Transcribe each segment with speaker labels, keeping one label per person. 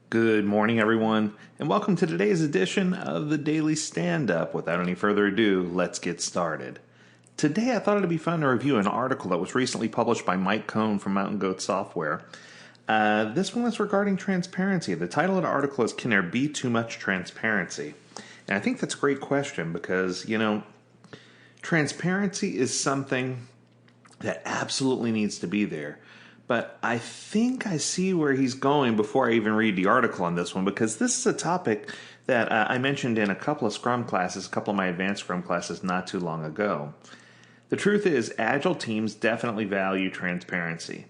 Speaker 1: Good morning, everyone, and welcome to today's edition of the Daily Stand-Up. Without any further ado, let's get started. Today, I thought it'd be fun to review an article that was recently published by Mike Cohn from Mountain Goat Software. This one is regarding transparency. The title of the article is, "Can There Be Too Much Transparency?" And I think that's a great question because, transparency is something that absolutely needs to be there. But I think I see where he's going before I even read the article on this one, because this is a topic that I mentioned in a couple of Scrum classes, a couple of my advanced Scrum classes not too long ago. The truth is, Agile teams definitely value transparency.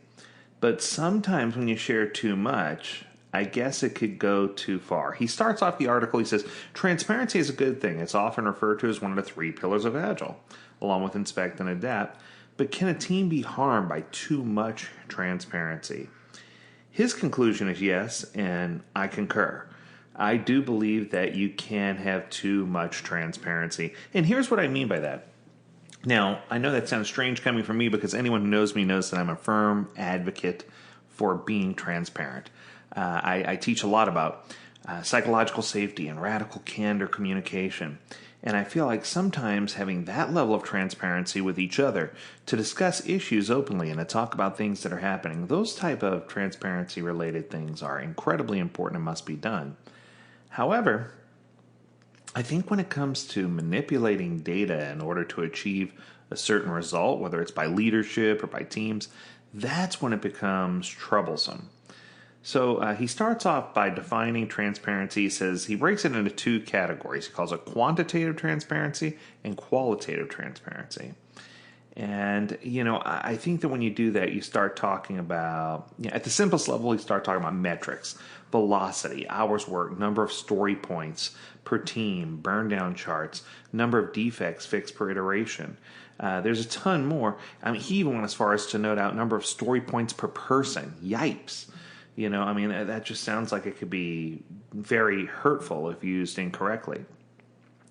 Speaker 1: But sometimes when you share too much, I guess it could go too far. He starts off the article, he says, "Transparency is a good thing. It's often referred to as one of the 3 pillars of Agile, along with inspect and adapt. But can a team be harmed by too much transparency?" His conclusion is yes, and I concur. I do believe that you can have too much transparency. And here's what I mean by that. Now, I know that sounds strange coming from me because anyone who knows me knows that I'm a firm advocate for being transparent. I teach a lot about psychological safety and radical candor communication. And I feel like sometimes having that level of transparency with each other to discuss issues openly and to talk about things that are happening, those type of transparency related things are incredibly important and must be done. However, I think when it comes to manipulating data in order to achieve a certain result, whether it's by leadership or by teams, that's when it becomes troublesome. So he starts off by defining transparency. He says he breaks it into 2 categories. He calls it quantitative transparency and qualitative transparency. And, I think that when you do that, you start talking about, at the simplest level, you start talking about metrics, velocity, hours worked, number of story points per team, burn down charts, number of defects fixed per iteration. There's a ton more. He even went as far as to note out number of story points per person. Yipes. That just sounds like it could be very hurtful if used incorrectly.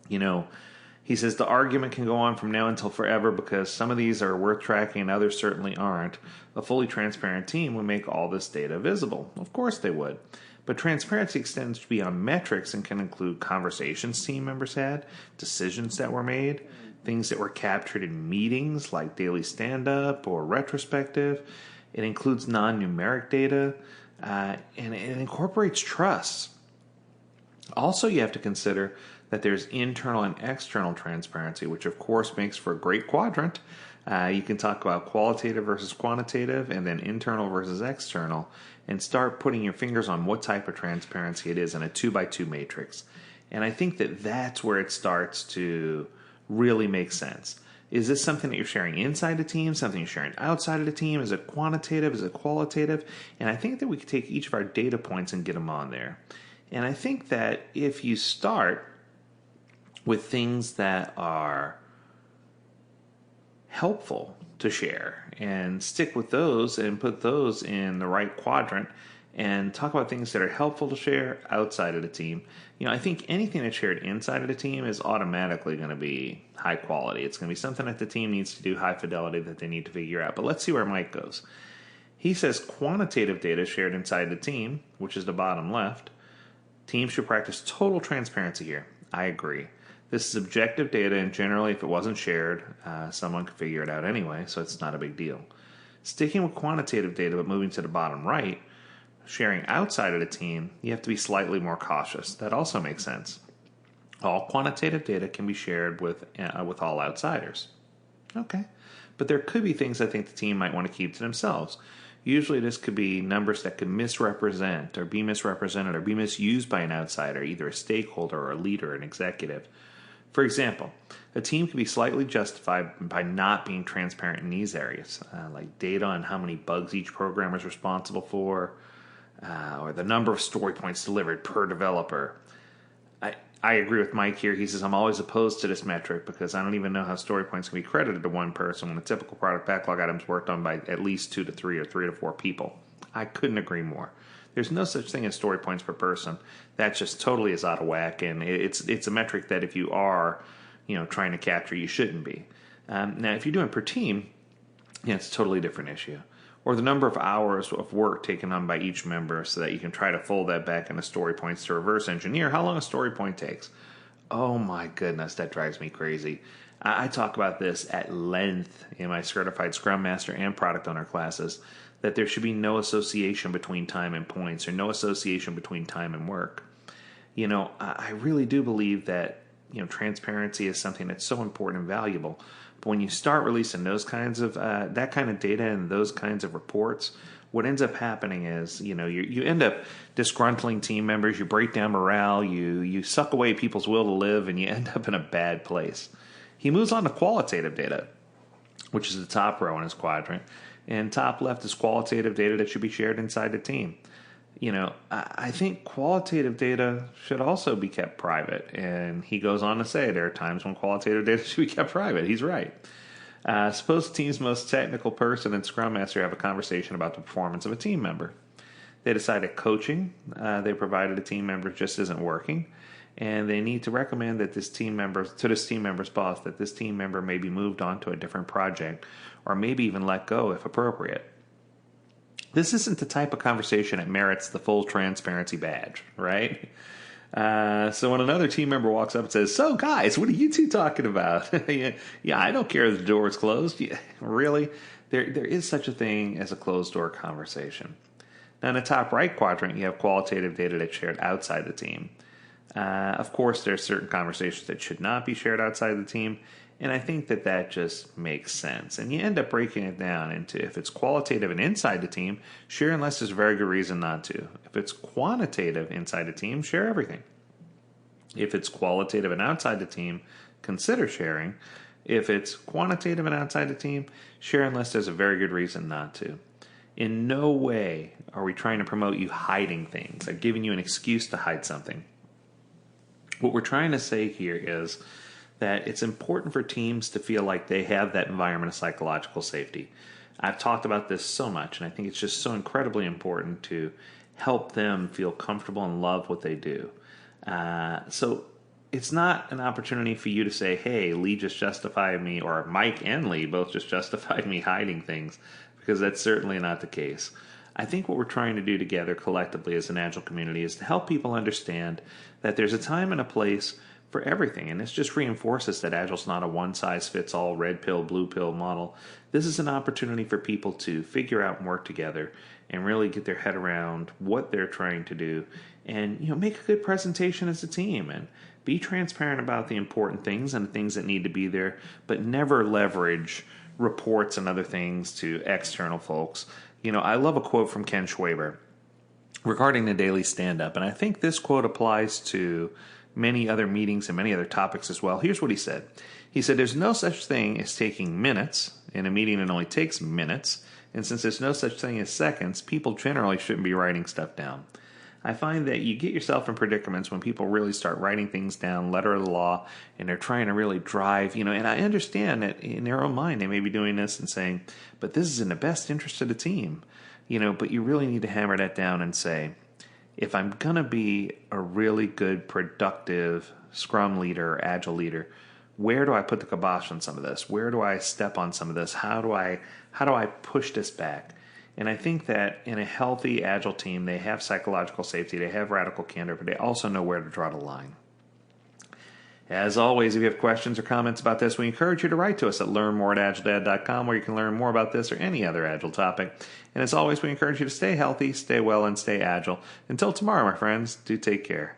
Speaker 1: He says the argument can go on from now until forever because some of these are worth tracking and others certainly aren't. A fully transparent team would make all this data visible. Of course they would. But transparency extends beyond metrics and can include conversations team members had, decisions that were made, things that were captured in meetings like daily stand-up or retrospective. It includes non-numeric data. And it incorporates trust. Also, you have to consider that there's internal and external transparency, which of course makes for a great quadrant. You can talk about qualitative versus quantitative and then internal versus external and start putting your fingers on what type of transparency it is in a 2x2 matrix. And I think that that's where it starts to really make sense. Is this something that you're sharing inside the team, something you're sharing outside of the team? Is it quantitative? Is it qualitative? And I think that we could take each of our data points and get them on there. And I think that if you start with things that are helpful to share and stick with those and put those in the right quadrant and talk about things that are helpful to share outside of the team, I think anything that's shared inside of the team is automatically going to be high quality. It's going to be something that the team needs to do, high fidelity, that they need to figure out. But let's see where Mike goes. He says quantitative data shared inside the team, which is the bottom left. Teams should practice total transparency here. I agree. This is objective data, and generally, if it wasn't shared, someone could figure it out anyway, so it's not a big deal. Sticking with quantitative data, but moving to the bottom right, sharing outside of the team, you have to be slightly more cautious. That also makes sense. All quantitative data can be shared with all outsiders. Okay. But there could be things I think the team might want to keep to themselves. Usually this could be numbers that could misrepresent or be misrepresented or be misused by an outsider, either a stakeholder or a leader or an executive. For example, a team can be slightly justified by not being transparent in these areas, like data on how many bugs each programmer is responsible for, or the number of story points delivered per developer. I agree with Mike here. He says, I'm always opposed to this metric because I don't even know how story points can be credited to one person when a typical product backlog item is worked on by at least 2 to 3 or 3 to 4 people. I couldn't agree more. There's no such thing as story points per person. That just totally is out of whack, and it's a metric that if you are trying to capture, you shouldn't be. Now, if you're doing per team, it's a totally different issue. or the number of hours of work taken on by each member so that you can try to fold that back into story points to reverse engineer how long a story point takes. Oh my goodness, that drives me crazy. I talk about this at length in my Certified Scrum Master and Product Owner classes, that there should be no association between time and points or no association between time and work. I really do believe that, transparency is something that's so important and valuable. But when you start releasing those kinds of, that kind of data and those kinds of reports, what ends up happening is, you end up disgruntling team members, you break down morale, you suck away people's will to live, and you end up in a bad place. He moves on to qualitative data, which is the top row in his quadrant. And top left is qualitative data that should be shared inside the team. I think qualitative data should also be kept private. And he goes on to say there are times when qualitative data should be kept private. He's right. Suppose the team's most technical person and Scrum Master have a conversation about the performance of a team member. They decide that coaching they provided a team member just isn't working, and they need to recommend that this team member's boss that this team member may be moved on to a different project, or maybe even let go if appropriate. This isn't the type of conversation that merits the full transparency badge, right? So when another team member walks up and says, "So guys, what are you two talking about?" Yeah, I don't care if the door is closed. Yeah, really? There is such a thing as a closed door conversation. Now in the top right quadrant, you have qualitative data that's shared outside the team. Of course, there's certain conversations that should not be shared outside the team, and I think that just makes sense. And you end up breaking it down into, if it's qualitative and inside the team, share unless there's a very good reason not to. If it's quantitative inside the team, share everything. If it's qualitative and outside the team, consider sharing. If it's quantitative and outside the team, share unless there's a very good reason not to. In no way are we trying to promote you hiding things or giving you an excuse to hide something. What we're trying to say here is that it's important for teams to feel like they have that environment of psychological safety. I've talked about this so much, and I think it's just so incredibly important to help them feel comfortable and love what they do. So it's not an opportunity for you to say, "Hey, Lee just justified me," or Mike and Lee both just justified me hiding things, because that's certainly not the case. I think what we're trying to do together collectively as an Agile community is to help people understand that there's a time and a place for everything. And this just reinforces that Agile's not a one-size-fits-all red pill, blue pill model. This is an opportunity for people to figure out and work together and really get their head around what they're trying to do and make a good presentation as a team and be transparent about the important things and the things that need to be there, but never leverage reports and other things to external folks. I love a quote from Ken Schwaber regarding the daily stand-up, and I think this quote applies to many other meetings and many other topics as well. Here's what he said. He said, "There's no such thing as taking minutes in a meeting that only takes minutes, and since there's no such thing as seconds, people generally shouldn't be writing stuff down." I find that you get yourself in predicaments when people really start writing things down, letter of the law, and they're trying to really drive, and I understand that in their own mind they may be doing this and saying, but this is in the best interest of the team, but you really need to hammer that down and say, if I'm going to be a really good, productive Scrum leader or Agile leader, where do I put the kibosh on some of this? Where do I step on some of this? How do I push this back? And I think that in a healthy Agile team, they have psychological safety, they have radical candor, but they also know where to draw the line. As always, if you have questions or comments about this, we encourage you to write to us at learnmore@agiledad.com, where you can learn more about this or any other Agile topic. And as always, we encourage you to stay healthy, stay well, and stay Agile. Until tomorrow, my friends, do take care.